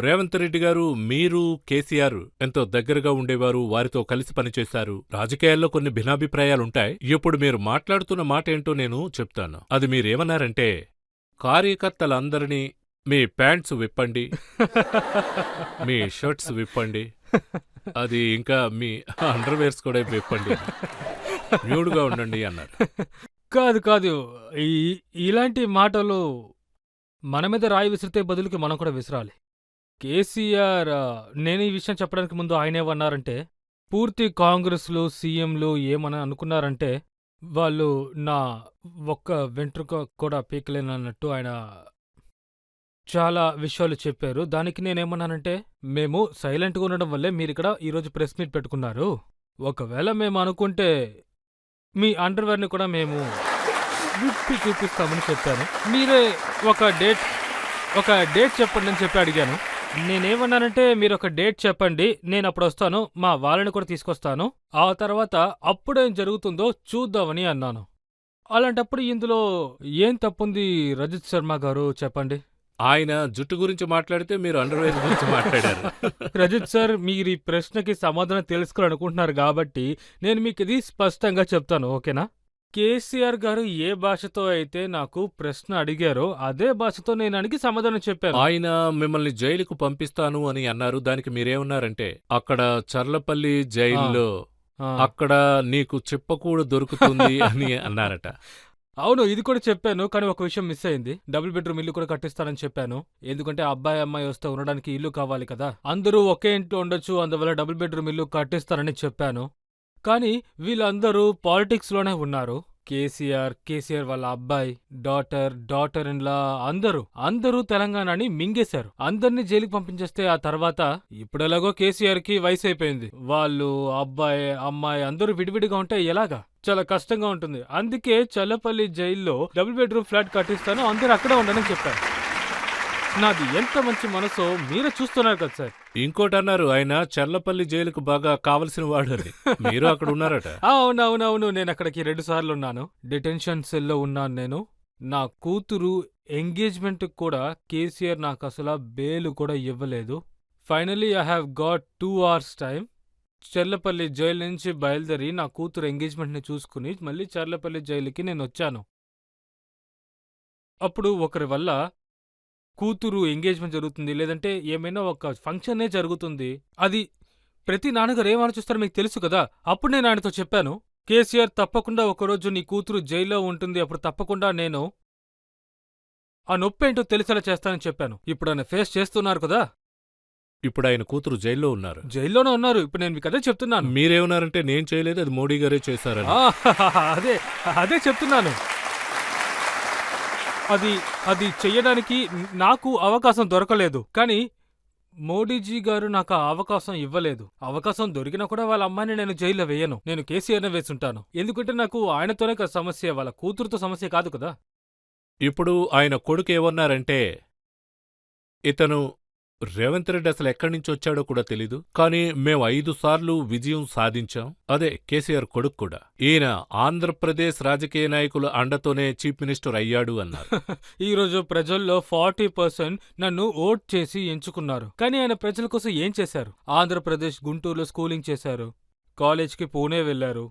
రేవంత్ రెడ్డి గారు, మీరు కేసీఆర్ ఎంతో దగ్గరగా ఉండేవారు, వారితో కలిసి పనిచేశారు. రాజకీయాల్లో కొన్ని భిన్నాభిప్రాయాలుంటాయి. ఇప్పుడు మీరు మాట్లాడుతున్న మాటేంటో నేను చెప్తాను. అది మీరేమన్నారంటే, కార్యకర్తలందరినీ మీ ప్యాంట్స్ విప్పండి, మీ షర్ట్స్ విప్పండి, అది ఇంకా మీ అండర్వేర్స్ కూడా విప్పండి, న్యూడ్‌గా ఉండండి అన్నారు. కాదు కాదు. ఈ ఇలాంటి మాటలు మన మీద రాయి విసిరితే బదులుకి మనం కూడా విసరాలి. కేసీఆర్ నేను ఈ విషయం చెప్పడానికి ముందు ఆయనేమన్నారంటే, పూర్తి కాంగ్రెస్‌లు, సీఎంలు ఏమని అనుకున్నారంటే, వాళ్ళు నా ఒక్క వెంట్రుక కూడా పీకలేనన్నట్టు ఆయన చాలా విషయాలు చెప్పారు. దానికి నేనేమన్నానంటే, మేము సైలెంట్‌గా ఉండడం వల్లే మీరిక్కడ ఈరోజు ప్రెస్ మీట్ పెట్టుకున్నారు. ఒకవేళ మేము అనుకుంటే మీ అండర్‌వేర్‌ని కూడా మేము విప్పి చూపిస్తామని చెప్పాను. మీరే ఒక డేట్ చెప్పండి అని చెప్పి అడిగాను. నేనేమన్నానంటే, మీరొక డేట్ చెప్పండి, నేనప్పుడొస్తాను, మా వాళ్ళని కూడా తీసుకొస్తాను. ఆ తర్వాత అప్పుడేం జరుగుతుందో చూద్దామని అన్నాను. అలాంటప్పుడు ఇందులో ఏం తప్పుంది రజిత్ శర్మ గారు చెప్పండి? ఆయన జుట్టు గురించి మాట్లాడితే మీరు అండర్వేర్ గురించి మాట్లాడారు. రజిత్ సార్, మీరీ ప్రశ్నకి సమాధానం తెలుసుకోవాలనుకుంటున్నారు గాబట్టి నేను మీకిది స్పష్టంగా చెప్తాను. ఓకేనా? కేసీఆర్ గారు ఏ భాషతో అయితే నాకు ప్రశ్న అడిగారో అదే భాషతో నేను అడిగి సమాధానం చెప్పాను. ఆయన మిమ్మల్ని జైలుకు పంపిస్తాను అని అన్నారు. దానికి మీరేమన్నారంటే, అక్కడ చర్లపల్లి జైల్లో ఆ. అక్కడ నీకు చిప్పకూడు దొరుకుతుంది అని అన్నారట. అవును, ఇది కూడా చెప్పాను. కానీ ఒక విషయం మిస్ అయింది. డబుల్ బెడ్రూమ్ ఇల్లు కూడా కట్టిస్తానని చెప్పాను. ఎందుకంటే అబ్బాయి అమ్మాయి వస్తే ఉండడానికి ఇల్లు కావాలి కదా. అందరూ ఒకే ఇంట్లో ఉండొచ్చు, అందువల్ల డబుల్ బెడ్రూమ్ ఇల్లు కట్టిస్తానని చెప్పాను. కానీ వీళ్ళందరూ పాలిటిక్స్‌లోనే ఉన్నారు. కేసీఆర్ వాళ్ళ అబ్బాయి, డాటర్ ఇన్ లా అందరూ తెలంగాణని మింగేశారు. అందర్నీ జైలుకి పంపించేస్తే ఆ తర్వాత ఇప్పుడెలాగో కేసీఆర్‌కి వయసైపోయింది. వాళ్ళు అబ్బాయి, అమ్మాయి అందరూ విడివిడిగా ఉంటే ఎలాగా? చాలా కష్టంగా ఉంటుంది. అందుకే చల్లపల్లి జైల్లో డబుల్ బెడ్రూమ్ ఫ్లాట్ కట్టిస్తాను, అందరూ అక్కడే ఉండని చెప్పారు. నాది ఎంత మంచి మనసో మీరే చూస్తున్నారు కదా సార్. ఇంకోటన్నారు, ఆయన చర్లపల్లి జైలుకు బాగా కావలసిన వాడు అని. మీరు అక్కడ ఉన్నారట. అవునవునవును, నేను అక్కడికి 2 సార్లు ఉన్నాను. డిటెన్షన్ సెల్లో ఉన్నాను నేను. నా కూతురు ఎంగేజ్మెంట్ కూడా కేసీఆర్ నాకు అసలు బెయిల్ కూడా ఇవ్వలేదు. Finally I have got 2 hours time. Charlapalli jail నుంచి బయలుదేరి నా కూతురు ఎంగేజ్మెంట్ని చూసుకుని మళ్ళీ చర్లపల్లి జైలుకి నేను వచ్చాను. అప్పుడు ఒకరి వల్ల కూతురు ఎంగేజ్మెంట్ జరుగుతుంది, లేదంటే ఏమైనా ఒక ఫంక్షనే జరుగుతుంది. అది ప్రతి నాన్నగారు ఏం ఆలోచిస్తారో మీకు తెలుసు కదా. అప్పుడు నేను ఆయనతో చెప్పాను, కేసీఆర్ తప్పకుండా ఒకరోజు నీ కూతురు జైల్లో ఉంటుంది, అప్పుడు తప్పకుండా నేను ఆ నొప్పేంటో తెలిసేలా చేస్తానని చెప్పాను. ఇప్పుడు ఆయన ఫేస్ చేస్తున్నారు కదా. ఇప్పుడు ఆయన కూతురు జైల్లో ఉన్నారు. జైల్లోనే ఉన్నారు. ఇప్పుడు నేను మీకు అదే చెప్తున్నాను. మీరేమన్నారంటే, నేను చేయలేదు, అది మోడీ గారే చేశారని. అదే చెప్తున్నాను. అది చెయ్యడానికి నాకు అవకాశం దొరకలేదు. కానీ మోడీజీ గారు నాకు ఆ అవకాశం ఇవ్వలేదు. అవకాశం దొరికినా కూడా వాళ్ళ అమ్మాయిని నేను జైల్లో వేయను. నేను కేసీఆర్నే వేసుంటాను. ఎందుకంటే నాకు ఆయనతోనే కదా సమస్య, వాళ్ళ కూతురుతో సమస్య కాదు కదా. ఇప్పుడు ఆయన కొడుకు ఏమన్నారంటే, ఇతను రేవంత్ రెడ్డి అసలు ఎక్కడి నుంచి వచ్చాడో కూడా తెలీదు, కానీ మేము 5 సార్లు విజయం సాధించాం. అదే కేసీఆర్ కొడుకు కూడా. ఈయన ఆంధ్రప్రదేశ్ రాజకీయ నాయకుల అండతోనే చీఫ్ మినిస్టర్ అయ్యాడు అన్నారు. ఈరోజు ప్రజల్లో 40% నన్ను ఓట్ చేసి ఎంచుకున్నారు. కానీ ఆయన ప్రజల కోసం ఏం చేశారు? ఆంధ్రప్రదేశ్ గుంటూరులో స్కూలింగ్ చేశారు, కాలేజ్కి పూణే వెళ్లారు,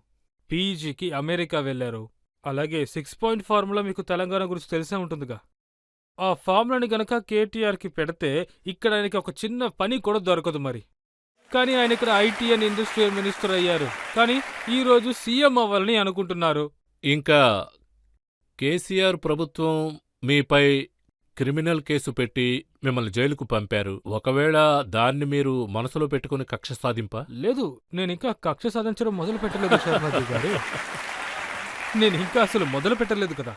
పీజీకి అమెరికా వెళ్లారు. అలాగే 6 పాయింట్ ఫార్ములా మీకు తెలంగాణ గురించి తెలిసే ఉంటుందిగా. ఆ ఫార్ములాని గనక కేటీఆర్కి పెడితే ఇక్కడ ఆయనకి ఒక చిన్న పని కూడా దొరకదు మరి. కానీ ఆయన ఇక్కడ ఐటీ అండ్ ఇండస్ట్రియల్ మినిస్టర్ అయ్యారు. కానీ ఈరోజు సీఎం అవ్వాలని అనుకుంటున్నారు. ఇంకా కేసీఆర్ ప్రభుత్వం మీపై క్రిమినల్ కేసు పెట్టి మిమ్మల్ని జైలుకు పంపారు. ఒకవేళ దాన్ని మీరు మనసులో పెట్టుకుని కక్ష సాధింపా? లేదు, నేనింకా కక్ష సాధించడం మొదలు పెట్టలేదు శర్మాజీ గారు. నేనింకా అసలు మొదలు పెట్టలేదు కదా.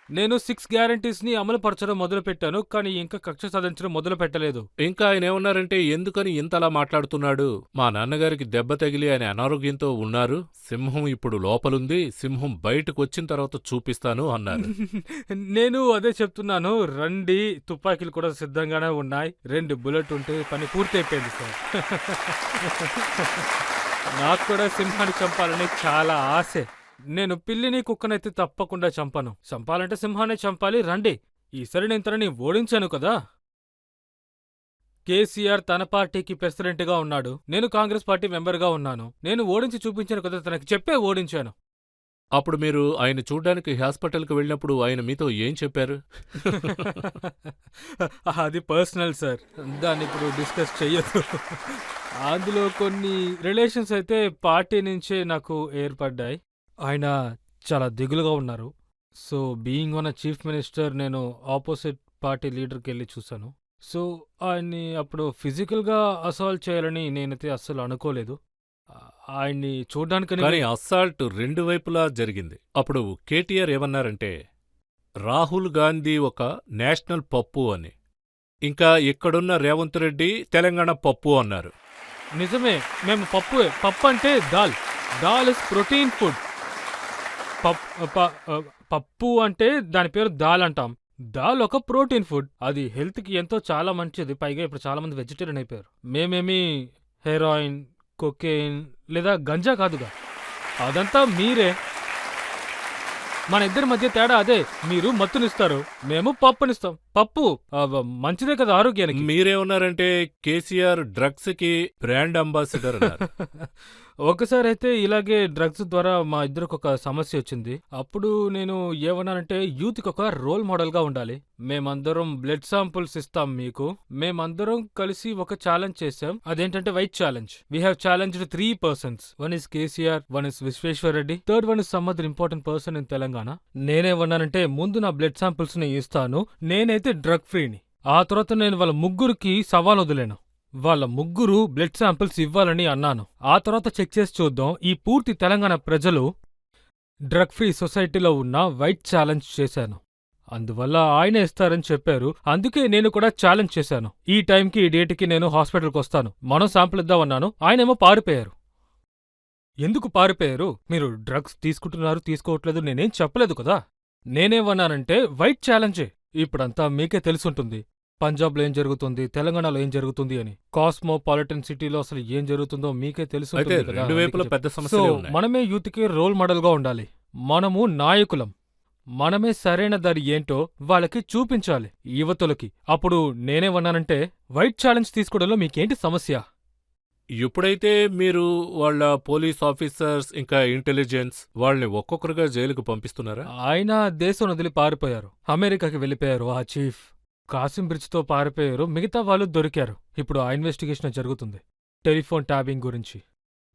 నేను 6 గ్యారంటీస్ని అమలుపరచడం మొదలుపెట్టాను, కానీ ఇంకా కక్ష సాధించడం మొదలు పెట్టలేదు. ఇంకా ఆయన ఏమన్నారంటే, ఎందుకని ఇంతలా మాట్లాడుతున్నాడు? మా నాన్నగారికి దెబ్బ తగిలి ఆయన అనారోగ్యంతో ఉన్నారు. సింహం ఇప్పుడు లోపలుంది, సింహం బయటకు వచ్చిన తర్వాత చూపిస్తాను అన్నారు. నేను అదే చెప్తున్నాను, రండి, తుపాకీలు కూడా సిద్ధంగానే ఉన్నాయి. 2 బుల్లెట్ ఉంటే పని పూర్తయిపోయింది సార్. నాకు కూడా సింహాన్ని చంపాలని చాలా ఆశే. నేను పిల్లిని కుక్కనైతే తప్పకుండా చంపను. చంపాలంటే సింహాన్ని చంపాలి. రండి, ఈసారి నేను తనని ఓడించాను కదా. కేసీఆర్ తన పార్టీకి ప్రెసిడెంట్గా ఉన్నాడు. నేను కాంగ్రెస్ పార్టీ మెంబర్గా ఉన్నాను. నేను ఓడించి చూపించాను కదా, తనకి చెప్పే ఓడించాను. అప్పుడు మీరు ఆయన చూడ్డానికి హాస్పిటల్కి వెళ్ళినప్పుడు ఆయన మీతో ఏం చెప్పారు? అది పర్సనల్ సార్, దాన్ని ఇప్పుడు డిస్కస్ చెయ్యొద్దు. అందులో కొన్ని రిలేషన్స్ అయితే పార్టీ నుంచే నాకు ఏర్పడ్డాయి. ఆయన చాలా దిగులుగా ఉన్నారు. So being one chief minister, నేను ఆపోజిట్ పార్టీ లీడర్కి వెళ్ళి చూశాను. సో ఆయన్ని అప్పుడు ఫిజికల్గా అసాల్ట్ చేయాలని నేనైతే అస్సలు అనుకోలేదు. ఆయన్ని చూడ్డానికని కానీ అస్సాల్ట్ రెండు వైపులా జరిగింది. అప్పుడు కేటీఆర్ ఏమన్నారంటే, రాహుల్ గాంధీ ఒక నేషనల్ పప్పు అని, ఇంకా ఇక్కడున్న రేవంత్ రెడ్డి తెలంగాణ పప్పు అన్నారు. నిజమే, మేము పప్పు అంటే dal. Dal is protein food. పప్పు అంటే దాని పేరు దాల్ అంటాం. దాల్ ఒక ప్రోటీన్ ఫుడ్, అది హెల్త్కి ఎంతో చాలా మంచిది. పైగా ఇప్పుడు చాలా మంది వెజిటేరియన్ అయిపోయారు. మేమేమి హెరాయిన్, కొకెయిన్ లేదా గంజా కాదుగా, అదంతా మీరే. మన ఇద్దరి మధ్య తేడా అదే. మీరు మత్తునిస్తారు, మేము పప్పునిస్తాం. పప్పు మంచిదే కదా ఆరోగ్యానికి. మీరేమన్నారంటే కేసీఆర్ డ్రగ్స్ కి బ్రాండ్ అంబాసిడర్ అన్నారు. ఒకసారి అయితే ఇలాగే డ్రగ్స్ ద్వారా మా ఇద్దరికి ఒక సమస్య వచ్చింది. అప్పుడు నేను ఏమన్నానంటే, యూత్కి ఒక రోల్ మోడల్గా ఉండాలి. మేమందరం బ్లడ్ శాంపుల్స్ ఇస్తాం మీకు. మేమందరం కలిసి ఒక ఛాలెంజ్ చేశాం. అదేంటంటే white challenge. We have challenged 3 persons. One is KCR, one is Vishweshwar Reddy, third one is some other important person in Telangana. నేనేమన్నానంటే, ముందు నా బ్లడ్ శాంపుల్స్ ని ఇస్తాను, నేనైతే డ్రగ్ ఫ్రీని. ఆ తర్వాత నేను వాళ్ళ ముగ్గురికి సవాల్ వదిలేను. వాళ్ళ ముగ్గురు బ్లడ్ శాంపిల్స్ ఇవ్వాలని అన్నాను. ఆ తర్వాత చెక్ చేసి చూద్దాం ఈ పూర్తి తెలంగాణ ప్రజలు డ్రగ్ ఫ్రీ సొసైటీలో ఉన్న వైట్ ఛాలెంజ్ చేశాను. అందువల్ల ఆయన ఇస్తారని చెప్పారు. అందుకే నేను కూడా ఛాలెంజ్ చేశాను. ఈ టైంకి ఈ డేట్కి నేను హాస్పిటల్కి వస్తాను, మనం శాంపిల్ ఇద్దామన్నాను. ఆయనేమో పారిపోయారు. ఎందుకు పారిపోయారు? మీరు డ్రగ్స్ తీసుకుంటున్నారు తీసుకోవట్లేదు నేనేం చెప్పలేదు కదా. నేనేమన్నానంటే వైట్ ఛాలెంజే. ఇప్పుడంతా మీకే తెలుసుంటుంది పంజాబ్లో ఏం జరుగుతుంది, తెలంగాణలో ఏం జరుగుతుంది అని. కాస్మోపాలిటన్ సిటీలో అసలు ఏం జరుగుతుందో మీకే తెలుసుంటుంది కదా. రెండు వైపులా పెద్ద సో సమస్యలే ఉన్నాయి. మనమే యూత్కి రోల్ మోడల్గా ఉండాలి. మనము నాయకులం. మనమే సరైన దారి ఏంటో వాళ్ళకి చూపించాలి యువతులకి. అప్పుడు నేనేమన్నానంటే, వైట్ ఛాలెంజ్ తీసుకోవడంలో మీకేంటి సమస్య? ఎప్పుడైతే మీరు వాళ్ళ పోలీస్ ఆఫీసర్స్ ఇంకా ఇంటెలిజెన్స్ వాళ్ళని ఒక్కొక్కరుగా జైలుకు పంపిస్తున్నారా? ఆయన దేశం వదిలి పారిపోయారు, అమెరికాకి వెళ్ళిపోయారు. ఆ చీఫ్ కాసిం బ్రిడ్జ్తో పారిపోయారు. మిగతా వాళ్ళు దొరికారు. ఇప్పుడు ఆ ఇన్వెస్టిగేషన్ జరుగుతుంది. టెలిఫోన్ ట్యాపింగ్ గురించి,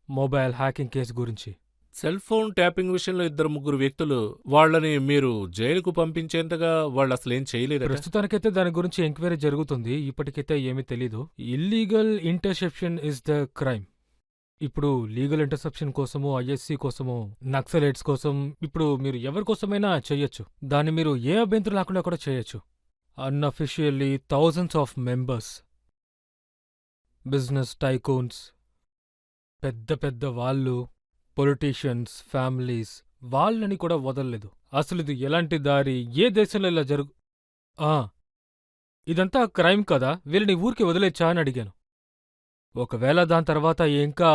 మొబైల్ హ్యాకింగ్ కేసు గురించి. సెల్ ఫోన్ ట్యాపింగ్ విషయంలో 2-3 వ్యక్తులు, వాళ్ళని మీరు జైలుకు పంపించేంతగా వాళ్ళు అసలేం చేయలేదు. ప్రస్తుతానికైతే దాని గురించి ఎంక్వైరీ జరుగుతుంది. ఇప్పటికైతే ఏమీ తెలీదు. Illegal interception is the crime. ఇప్పుడు లీగల్ ఇంటర్సెప్షన్ కోసము, ఐఎస్సీ కోసము, నక్సలైట్స్ కోసం, ఇప్పుడు మీరు ఎవరి కోసమైనా చెయ్యొచ్చు. దాన్ని మీరు ఏ అభ్యంతరం లేకుండా కూడా చేయొచ్చు. Unofficially thousands of members, business tycoons, పెద్ద పెద్ద వాళ్ళు, పొలిటీషియన్స్, ఫ్యామిలీస్, వాళ్ళని కూడా వదల్లేదు. అసలు ఇది ఎలాంటి దారి? ఏ దేశంలో ఇలా ఇదంతా క్రైమ్ కదా, వీళ్ళని ఊరికి వదిలేచ్చా అని అడిగాను. ఒకవేళ దాని తర్వాత ఇంకా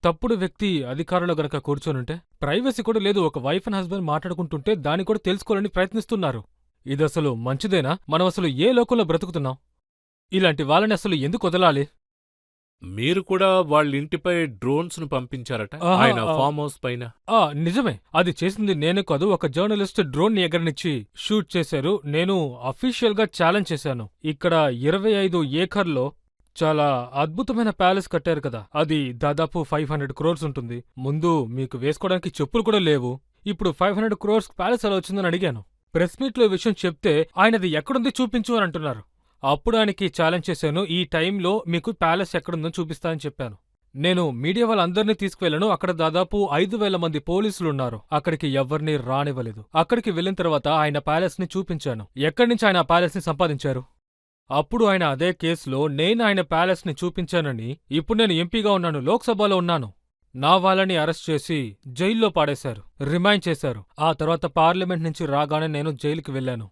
తప్పుడు వ్యక్తి అధికారంలో గనక కూర్చోనుంటే, ప్రైవసీ కూడా లేదు. ఒక వైఫ్ అండ్ హస్బెండ్ మాట్లాడుకుంటుంటే దాన్ని కూడా తెలుసుకోవాలని ప్రయత్నిస్తున్నారు. ఇదసలు మంచిదేనా? మనం అసలు ఏ లోకంలో బ్రతుకుతున్నాం? ఇలాంటి వాళ్ళని అసలు ఎందుకు వదలాలి? మీరు కూడా వాళ్ళ ఇంటిపై డ్రోన్స్ ను పంపించారట, ఆయన ఫామ్ హౌస్ పైన. నిజమే, అది చేసింది నేనే కాదు. ఒక జర్నలిస్ట్ డ్రోన్ ని ఎగరనిచ్చి షూట్ చేశారు. నేను అఫీషియల్ గా ఛాలెంజ్ చేశాను. ఇక్కడ 25 ఏకర్లో చాలా అద్భుతమైన ప్యాలెస్ కట్టారు కదా, అది దాదాపు 500 crores ఉంటుంది. ముందు మీకు వేసుకోవడానికి చెప్పులు కూడా లేవు. ఇప్పుడు 500 crores ప్యాలెస్ ఎలా వచ్చిందని అడిగాను. ప్రెస్ మీట్లో విషయం చెప్తే ఆయనది ఎక్కడుంది చూపించు అని అంటున్నారు. అప్పుడు ఆయనకి ఛాలెంజ్ చేశాను, ఈ టైంలో మీకు ప్యాలెస్ ఎక్కడుందో చూపిస్తానని చెప్పాను. నేను మీడియా వాళ్ళందరినీ తీసుకువెళ్ళను. అక్కడ దాదాపు 5,000 మంది పోలీసులున్నారు. అక్కడికి ఎవ్వరినీ రానివ్వలేదు. అక్కడికి వెళ్ళిన తర్వాత ఆయన ప్యాలెస్ ని చూపించాను. ఎక్కడి నుంచి ఆయన ప్యాలెస్ ని సంపాదించారు? అప్పుడు ఆయన అదే కేసులో నేను ఆయన ప్యాలెస్ ని చూపించానని, ఇప్పుడు నేను ఎంపీగా ఉన్నాను, లోక్సభలో ఉన్నాను, నా వాళ్ళని అరెస్ట్ చేసి జైల్లో పాడేశారు, రిమైండ్ చేశారు. ఆ తర్వాత పార్లమెంట్ నుంచి రాగానే నేను జైలుకి వెళ్ళాను.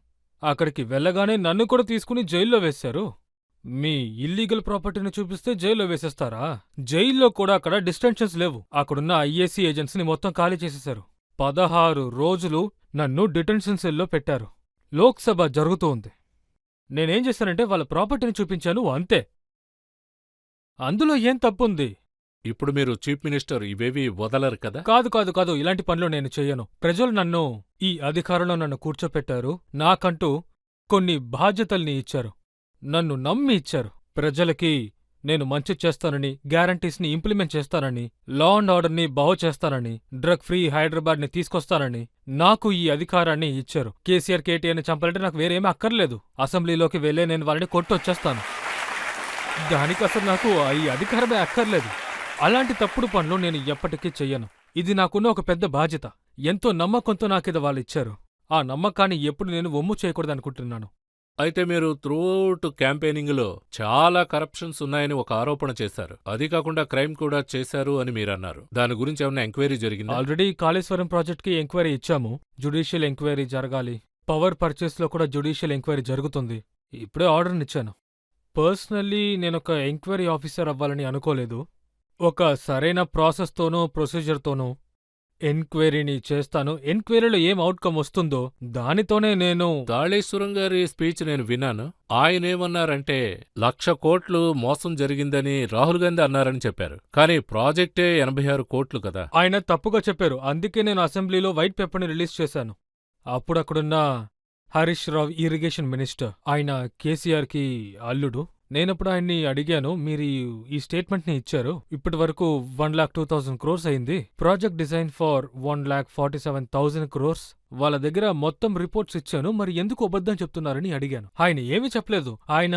అక్కడికి వెళ్ళగానే నన్ను కూడా తీసుకుని జైల్లో వేశారు. మీ ఇల్లీగల్ ప్రాపర్టీని చూపిస్తే జైల్లో వేసేస్తారా? జైల్లో కూడా అక్కడ డిస్టెన్షన్స్ లేవు. అక్కడున్న ఐఏసీ ఏజెంట్స్ని మొత్తం ఖాళీ చేసేశారు. 16 రోజులు నన్ను డిటెన్షన్ సెల్లో పెట్టారు. లోక్సభ జరుగుతూ ఉంది. నేనేం చేశానంటే వాళ్ళ ప్రాపర్టీని చూపించాను, అంతే. అందులో ఏం తప్పుంది? ఇప్పుడు మీరు చీఫ్ మినిస్టర్ ఇవేవి వదలరు కదా? కాదు కాదు కాదు, ఇలాంటి పనులు నేను చెయ్యను. ప్రజలు నన్ను ఈ అధికారంలో నన్ను కూర్చోపెట్టారు. నాకంటూ కొన్ని బాధ్యతల్ని ఇచ్చారు. నన్ను నమ్మి ఇచ్చారు. ప్రజలకి నేను మంచి చేస్తానని, గ్యారంటీస్ని ఇంప్లిమెంట్ చేస్తానని, లా అండ్ ఆర్డర్ని బాగు చేస్తానని, డ్రగ్ ఫ్రీ హైదరాబాద్ని తీసుకొస్తానని నాకు ఈ అధికారాన్ని ఇచ్చారు. కేసీఆర్, కేటీఆర్ని చంపాలంటే నాకు వేరేమీ అక్కర్లేదు. అసెంబ్లీలోకి వెళ్ళే నేను వాళ్ళని కొట్టొచ్చేస్తాను. దానికి అసలు నాకు ఈ అధికారమే అక్కర్లేదు. అలాంటి తప్పుడు పనులు నేను ఎప్పటికీ చెయ్యను. ఇది నాకున్న ఒక పెద్ద బాధ్యత. ఎంతో నమ్మకంతో నాకిది వాళ్ళిచ్చారు. ఆ నమ్మకాన్ని ఎప్పుడు నేను వమ్ము చేయకూడదనుకుంటున్నాను. అయితే మీరు త్రూఅవుట్ క్యాంపెయినింగ్లో చాలా కరప్షన్స్ ఉన్నాయని ఒక ఆరోపణ చేశారు. అది కాకుండా క్రైమ్ కూడా చేశారు అని మీరన్నారు. దాని గురించి ఏమైనా ఎంక్వైరీ జరిగిందా? ఆల్రెడీ కాళేశ్వరం ప్రాజెక్ట్కి ఎంక్వైరీ ఇచ్చాము. జ్యుడిషియల్ ఎంక్వైరీ జరగాలి. పవర్ పర్చేస్లో కూడా జ్యుడిషియల్ ఎంక్వైరీ జరుగుతుంది. ఇప్పుడే ఆర్డర్నిచ్చాను. పర్సనల్లీ నేనొక ఎంక్వైరీ ఆఫీసర్ అవ్వాలని అనుకోలేదు. ఒక సరైన ప్రాసెస్తోనో ప్రొసీజర్తోనో ఎంక్వైరీని చేస్తాను. ఎంక్వైరీలో ఏం అవుట్కమ్ వస్తుందో దానితోనే నేను కాళేశ్వరం గారి స్పీచ్ నేను విన్నాను. ఆయనేమన్నారంటే 1,00,000 కోట్లు మోసం జరిగిందని రాహుల్ గాంధీ అన్నారని చెప్పారు. కానీ ప్రాజెక్టే 86 కోట్లు కదా. ఆయన తప్పుగా చెప్పారు. అందుకే నేను అసెంబ్లీలో వైట్ పేపర్ని రిలీజ్ చేశాను. అప్పుడక్కడున్న హరీష్ రావు ఇరిగేషన్ మినిస్టర్, ఆయన కేసీఆర్కి అల్లుడు. నేనప్పుడు ఆయన్ని అడిగాను, మీరు ఈ స్టేట్మెంట్ని ఇచ్చారు. ఇప్పటి వరకు 1,02,000 crores అయింది. Project design for 1,47,000 crores. వాళ్ళ దగ్గర మొత్తం రిపోర్ట్స్ ఇచ్చాను. మరి ఎందుకు అబద్ధం చెప్తున్నారని అడిగాను. ఆయన ఏమీ చెప్పలేదు. ఆయన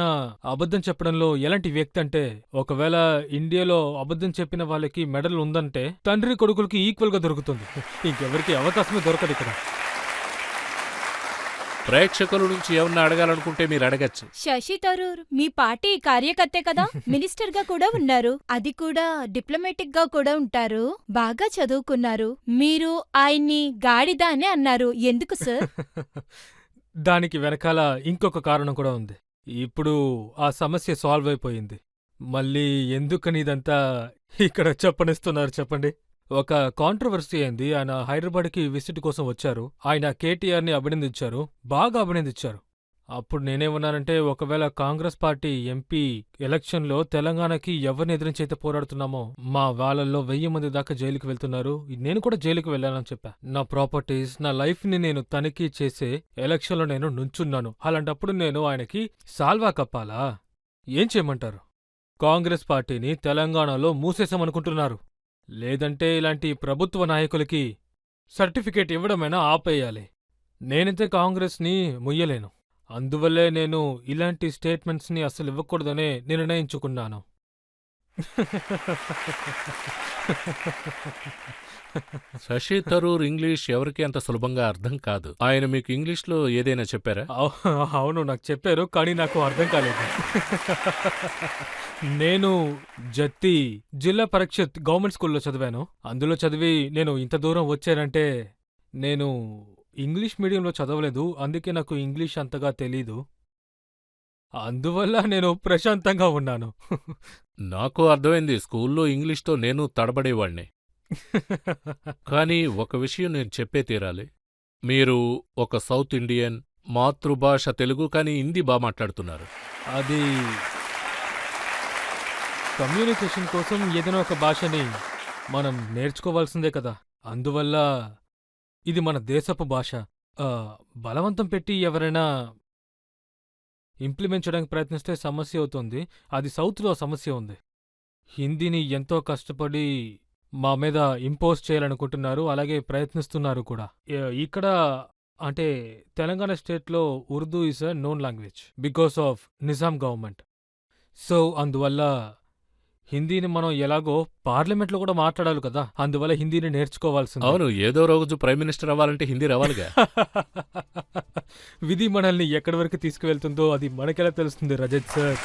అబద్ధం చెప్పడంలో ఎలాంటి వ్యక్తి అంటే, ఒకవేళ ఇండియాలో అబద్ధం చెప్పిన వాళ్ళకి మెడల్ ఉందంటే తండ్రి కొడుకులకి ఈక్వల్గా దొరుకుతుంది. ఇంకెవరికి అవకాశమే దొరకదు ఇక్కడ. ప్రేక్షకుల నుంచి ఏమన్నా అడగాలనుకుంటే మీరు అడగచ్చు. శశి థరూర్ మీ పార్టీ కార్యకర్తే కదా, మినిస్టర్ గా కూడా ఉన్నారు. అది కూడా డిప్లొమాటిక్ గా కూడా ఉంటారు. బాగా చదువుకున్నారు. మీరు ఆయన్ని గాడిద అని అన్నారు. ఎందుకు సార్? దానికి వెనకాల ఇంకొక కారణం కూడా ఉంది. ఇప్పుడు ఆ సమస్య సాల్వ్ అయిపోయింది. మళ్ళీ ఎందుకని ఇదంతా ఇక్కడ చెప్పనిస్తున్నారు చెప్పండి? ఒక కాంట్రవర్సీ అయింది. ఆయన హైదరాబాద్కి విజిట్ కోసం వచ్చారు. ఆయన కేటీఆర్ని అభినందించారు. బాగా అభినందించారు. అప్పుడు నేనేమన్నానంటే, ఒకవేళ కాంగ్రెస్ పార్టీ ఎంపీ ఎలక్షన్లో తెలంగాణకి ఎవరిని ఎదిరించైతే పోరాడుతున్నామో మా వాళ్ళల్లో 1000 మంది దాకా జైలుకి వెళ్తున్నారు. నేను కూడా జైలుకి వెళ్ళానని చెప్పా. నా ప్రాపర్టీస్, నా లైఫ్ని నేను తనిఖీ చేసే ఎలక్షన్లో నేను నుంచున్నాను. అలాంటప్పుడు నేను ఆయనకి సాల్వా కప్పాలా? ఏం చేయమంటారు? కాంగ్రెస్ పార్టీని తెలంగాణలో మూసేశామనుకుంటున్నారు. లేదంటే ఇలాంటి ప్రభుత్వ నాయకులకి సర్టిఫికేట్ ఇవ్వడమైనా ఆపేయాలి. నేనైతే కాంగ్రెస్ని ముయ్యలేను. అందువల్లే నేను ఇలాంటి స్టేట్మెంట్స్ని అస్సలు ఇవ్వకూడదనే నిర్ణయించుకున్నాను. శశి థరూర్ ఇంగ్లీష్ ఎవరికి అంత సులభంగా అర్థం కాదు. ఆయన మీకు ఇంగ్లీష్లో ఏదైనా చెప్పారా? అవును, నాకు చెప్పారు, కానీ నాకు అర్థం కాలేదు. నేను జత్తి జిల్లా పరిషత్ గవర్నమెంట్ స్కూల్లో చదివాను. అందులో చదివి నేను ఇంత దూరం వచ్చానంటే నేను ఇంగ్లీష్ మీడియంలో చదవలేదు. అందుకే నాకు ఇంగ్లీష్ అంతగా తెలీదు. అందువల్ల నేను ప్రశాంతంగా ఉన్నాను. నాకు అర్థమైంది. స్కూల్లో ఇంగ్లీష్తో నేను తడబడేవాణ్ణి. కానీ ఒక విషయం నేను చెప్పే తీరాలి. మీరు ఒక సౌత్ ఇండియన్, మాతృభాష తెలుగు, కానీ హిందీ బాగా మాట్లాడుతున్నారు. అది కమ్యూనికేషన్ కోసం ఏదైనా ఒక భాషని మనం నేర్చుకోవాల్సిందే కదా. అందువల్ల ఇది మన దేశపు భాష. బలవంతం పెట్టి ఎవరైనా ఇంప్లిమెంట్ చేయడానికి ప్రయత్నిస్తే సమస్య అవుతుంది. అది సౌత్లో సమస్య ఉంది. హిందీని ఎంతో కష్టపడి మా మీద ఇంపోజ్ చేయాలనుకుంటున్నారు, అలాగే ప్రయత్నిస్తున్నారు కూడా. ఇక్కడ అంటే తెలంగాణ స్టేట్లో Urdu is a known language because of Nizam government. So అందువల్ల హిందీని మనం ఎలాగో పార్లమెంట్లో కూడా మాట్లాడాలి కదా. అందువల్ల హిందీని నేర్చుకోవాల్సింది. అవును, ఏదో రోజు ప్రైమ్ మినిస్టర్ అవ్వాలంటే హిందీ రావాలిగా. విధి మనల్ని ఎక్కడి వరకు తీసుకువెళ్తుందో అది మనకెలా తెలుస్తుంది రజత్ సార్?